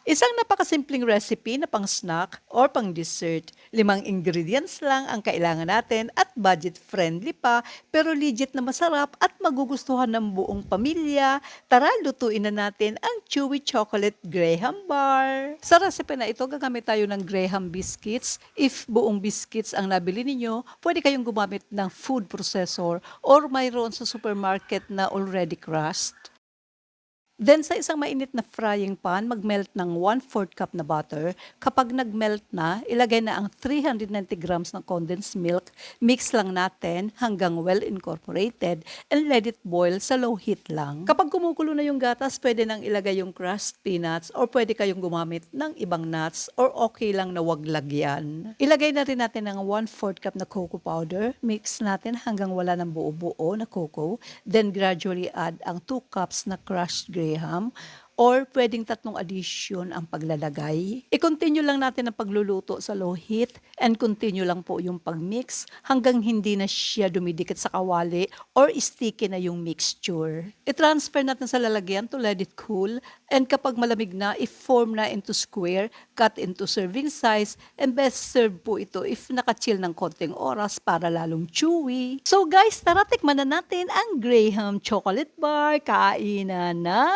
Isang napakasimpleng recipe na pang-snack or pang-dessert. 5 ingredients lang ang kailangan natin at budget-friendly pa pero legit na masarap at magugustuhan ng buong pamilya. Tara, lutuin na natin ang chewy chocolate Graham bar. Sa recipe na ito, gagamit tayo ng Graham biscuits. If buong biscuits ang nabili ninyo, pwede kayong gumamit ng food processor or mayroon sa supermarket na already crushed. Then sa isang mainit na frying pan, mag-melt ng 1/4 cup na butter. Kapag nag-melt na, ilagay na ang 390 grams ng condensed milk. Mix lang natin hanggang well incorporated and let it boil sa low heat lang. Kapag kumukulo na yung gatas, pwede nang ilagay yung crushed peanuts or pwede kayong gumamit ng ibang nuts or okay lang na wag lagyan. Ilagay na rin natin ang 1/4 cup na cocoa powder. Mix natin hanggang wala ng buo-buo na cocoa. Then gradually add ang 2 cups na crushed Graham or pwedeng 3 addition ang paglalagay. I-continue lang natin ang pagluluto sa low heat and continue lang po yung pagmix hanggang hindi na siya dumidikit sa kawali or sticky na yung mixture. I-transfer natin sa lalagyan to let it cool and kapag malamig na, i-form na into square, cut into serving size and best serve po ito if nakachill ng konting oras para lalong chewy. So guys, tara tikman na natin ang Graham Chocolate Bar. Kainan na!